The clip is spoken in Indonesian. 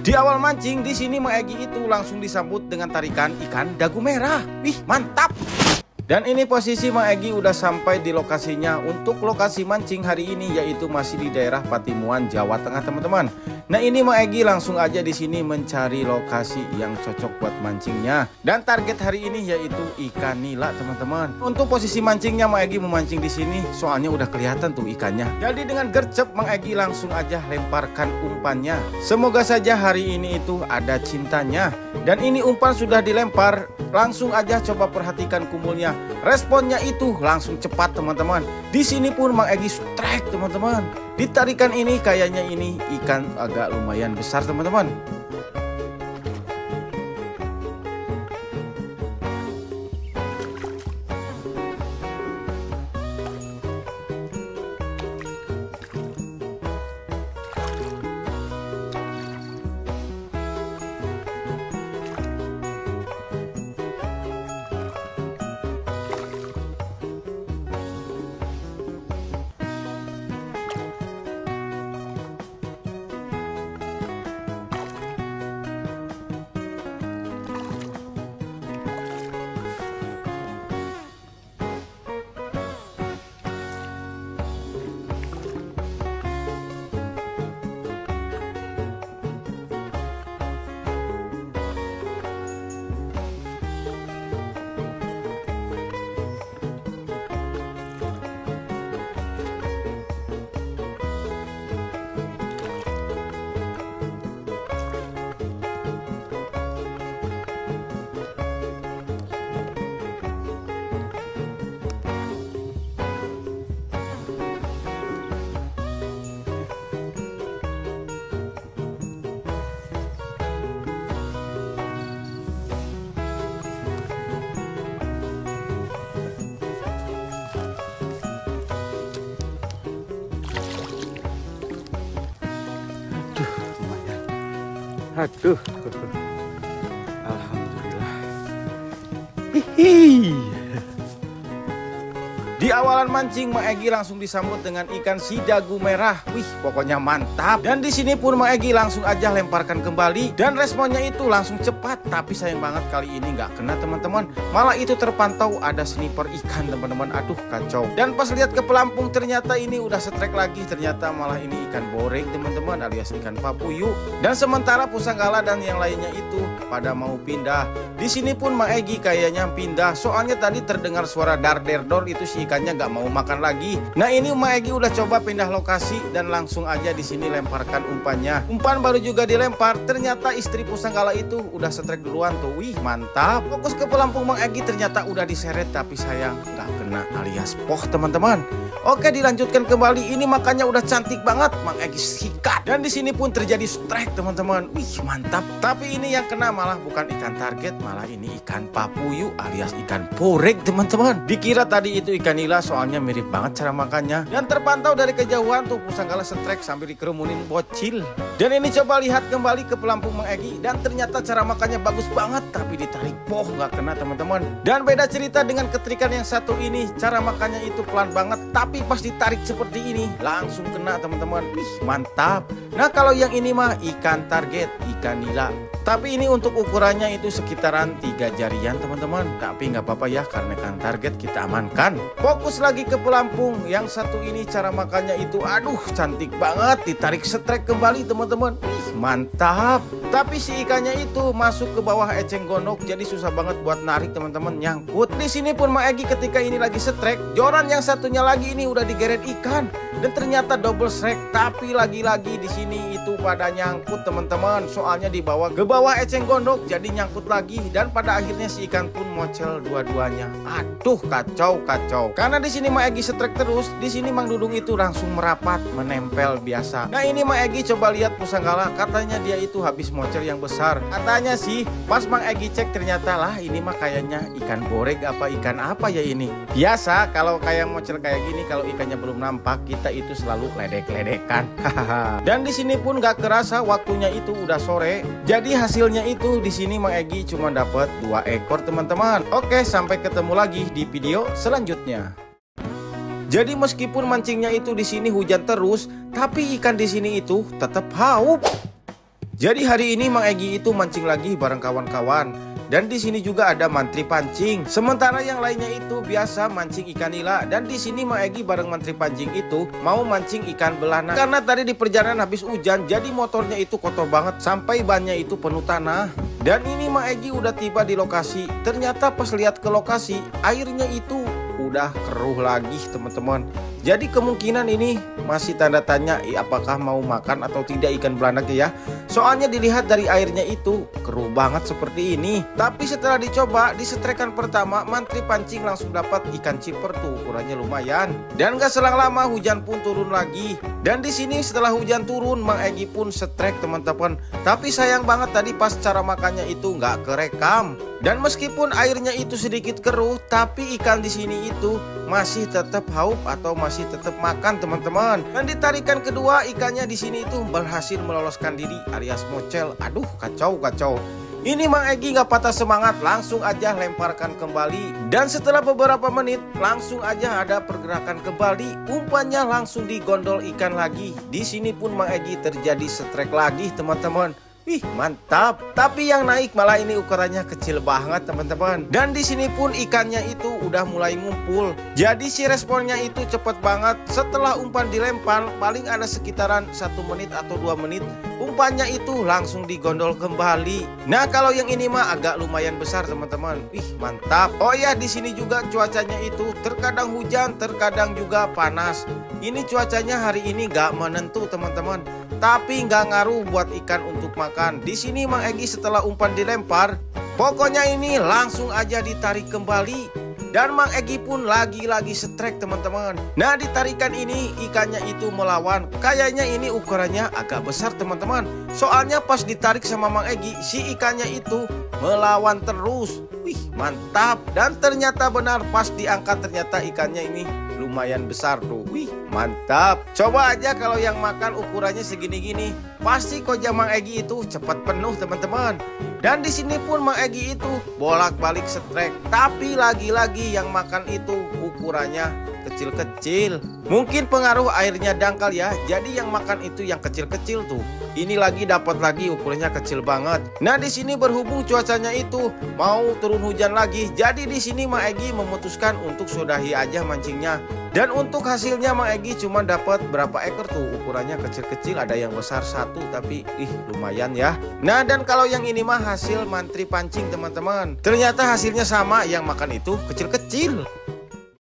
Di awal mancing di sini Mang Egy itu langsung disambut dengan tarikan ikan dagu merah. Wih, mantap. Dan ini posisi Mang Egy udah sampai di lokasinya untuk lokasi mancing hari ini, yaitu masih di daerah Patimuan, Jawa Tengah, teman-teman. Nah, ini Mang Egy langsung aja di sini mencari lokasi yang cocok buat mancingnya. Dan target hari ini yaitu ikan nila, teman-teman. Untuk posisi mancingnya Mang Egy memancing di sini, soalnya udah kelihatan tuh ikannya. Jadi dengan gercep Mang Egy langsung aja lemparkan umpannya. Semoga saja hari ini itu ada cintanya. Dan ini umpan sudah dilempar, langsung aja coba perhatikan kumulnya. Responnya itu langsung cepat, teman-teman. Di sini pun Mang Egy strike, teman-teman. Ditarikan ini kayaknya ini ikan agak lumayan besar, teman-teman. Aduh, alhamdulillah. Hihi. Di awalan mancing Mang Egy langsung disambut dengan ikan si dagu merah. Wih, pokoknya mantap. Dan di sini pun Mang Egy langsung aja lemparkan kembali dan responnya itu langsung cepat. Tapi sayang banget kali ini nggak kena, teman-teman. Malah itu terpantau ada sniper ikan, teman-teman. Aduh, kacau. Dan pas lihat ke pelampung ternyata ini udah setrek lagi. Ternyata malah ini ikan boreng, teman-teman, alias ikan papuyu. Dan sementara Pusanggala dan yang lainnya itu pada mau pindah. Di sini pun Mang Egy kayaknya pindah. Soalnya tadi terdengar suara dar-der-dor, itu si ikannya nggak mau makan lagi. Nah, ini Mang Egy udah coba pindah lokasi dan langsung aja di sini lemparkan umpannya. Umpan baru juga dilempar, ternyata istri Pusanggala itu udah setrek duluan tuh. Wih, mantap. Fokus ke pelampung Mang Egy ternyata udah diseret, tapi sayang nggak kena alias poh, teman-teman. Oke, dilanjutkan kembali. Ini makanya udah cantik banget Mang Egy sikat. Dan di sini pun terjadi strike, teman-teman. Wih, mantap. Tapi ini yang kena malah bukan ikan target, malah ini ikan papuyu alias ikan porek, teman-teman. Dikira tadi itu ikan nila, soalnya mirip banget cara makannya. Dan terpantau dari kejauhan tuh Pusanggala strike sambil dikerumunin bocil. Dan ini coba lihat kembali ke pelampung Mang Egy dan ternyata cara makannya bagus banget, tapi ditarik poh nggak kena, teman-teman. Dan beda cerita dengan ketrikan yang satu ini, cara makannya itu pelan banget, tapi pas ditarik seperti ini langsung kena, teman-teman. Wih, mantap. Nah, kalau yang ini mah ikan target, ikan nila. Tapi ini untuk ukurannya itu sekitaran 3 jarian, teman-teman. Tapi nggak apa-apa ya, karena kan target kita amankan. Fokus lagi ke pelampung. Yang satu ini cara makannya itu aduh cantik banget. Ditarik setrek kembali, teman-teman. Mantap. Tapi si ikannya itu masuk ke bawah eceng gondok, jadi susah banget buat narik, teman-teman, nyangkut. Di sini pun Mang Egy ketika ini lagi setrek, joran yang satunya lagi ini udah digeret ikan dan ternyata double strike. Tapi lagi-lagi di sini itu pada nyangkut, teman-teman. Soalnya dibawa ke bawah eceng gondok, jadi nyangkut lagi dan pada akhirnya si ikan pun mocel dua-duanya. Aduh, kacau. Karena di sini Mang Egy setrek terus, di sini Mang Dudung itu langsung merapat, menempel biasa. Nah, ini Mang Egy coba lihat Pusanggala, katanya dia itu habis mocel yang besar. Katanya sih, pas Mang Egy cek ternyata lah ini mah kayaknya ikan boreg apa ikan apa ya ini. Biasa kalau kayak mocel kayak gini, kalau ikannya belum nampak, kita itu selalu ledek-ledekan. Dan di sini pun gak kerasa waktunya itu udah sore. Jadi hasilnya itu di sini Mang Egy cuma dapat 2 ekor, teman-teman. Oke, sampai ketemu lagi di video selanjutnya. Jadi meskipun mancingnya itu di sini hujan terus, tapi ikan di sini itu tetap haup. Jadi hari ini Mang Egi itu mancing lagi bareng kawan-kawan. Dan di sini juga ada mantri pancing. Sementara yang lainnya itu biasa mancing ikan nila. Dan di sini Mang Egi bareng mantri pancing itu mau mancing ikan belana. Karena tadi di perjalanan habis hujan, jadi motornya itu kotor banget sampai bannya itu penuh tanah. Dan ini Mang Egi udah tiba di lokasi. Ternyata pas lihat ke lokasi, airnya itu udah keruh lagi teman-teman. Jadi kemungkinan ini masih tanda tanya apakah mau makan atau tidak ikan belanaknya ya. Soalnya dilihat dari airnya itu keruh banget seperti ini. Tapi setelah dicoba di setrekan pertama, mantri pancing langsung dapat ikan ciper tuh, ukurannya lumayan. Dan gak selang lama hujan pun turun lagi. Dan di sini setelah hujan turun Mang Egi pun setrek teman-teman. Tapi sayang banget tadi pas cara makannya itu nggak kerekam. Dan meskipun airnya itu sedikit keruh, tapi ikan di sini itu masih tetap haup atau masih tetap makan teman-teman. Dan di tarikan kedua ikannya di sini itu berhasil meloloskan diri alias mocel. Aduh kacau. Ini Mang Egi nggak patah semangat, langsung aja lemparkan kembali. Dan setelah beberapa menit langsung aja ada pergerakan kembali, umpannya langsung digondol ikan lagi. Di sini pun Mang Egi terjadi setrek lagi teman-teman. Wih mantap, tapi yang naik malah ini ukurannya kecil banget teman-teman. Dan di sini pun ikannya itu udah mulai ngumpul. Jadi si responnya itu cepet banget. Setelah umpan dilempar paling ada sekitaran 1 menit atau 2 menit, umpannya itu langsung digondol kembali. Nah kalau yang ini mah agak lumayan besar teman-teman. Wih mantap. Oh ya di sini juga cuacanya itu terkadang hujan, terkadang juga panas. Ini cuacanya hari ini gak menentu teman-teman. Tapi nggak ngaruh buat ikan untuk makan. Di sini Mang Egi setelah umpan dilempar, pokoknya ini langsung aja ditarik kembali. Dan Mang Egi pun lagi-lagi setrek teman-teman. Nah ditarikan ini ikannya itu melawan. Kayaknya ini ukurannya agak besar teman-teman. Soalnya pas ditarik sama Mang Egi, si ikannya itu melawan terus. Wih mantap. Dan ternyata benar pas diangkat ternyata ikannya ini lumayan besar tuh. Wih mantap. Coba aja kalau yang makan ukurannya segini-gini, pasti koja Mang Egi itu cepat penuh teman-teman. Dan di sini pun Mang Egi itu bolak-balik setrek. Tapi lagi-lagi yang makan itu ukurannya kecil-kecil. Mungkin pengaruh airnya dangkal ya. Jadi yang makan itu yang kecil-kecil tuh. Ini lagi dapat lagi ukurannya kecil banget. Nah di sini berhubung cuacanya itu mau turun hujan lagi, jadi di sini Mang Egi memutuskan untuk sudahi aja mancingnya. Dan untuk hasilnya Mang Egi cuma dapat berapa ekor tuh, ukurannya kecil-kecil, ada yang besar satu tapi lumayan ya. Nah dan kalau yang ini mah hasil mantri pancing teman-teman. Ternyata hasilnya sama, yang makan itu kecil-kecil.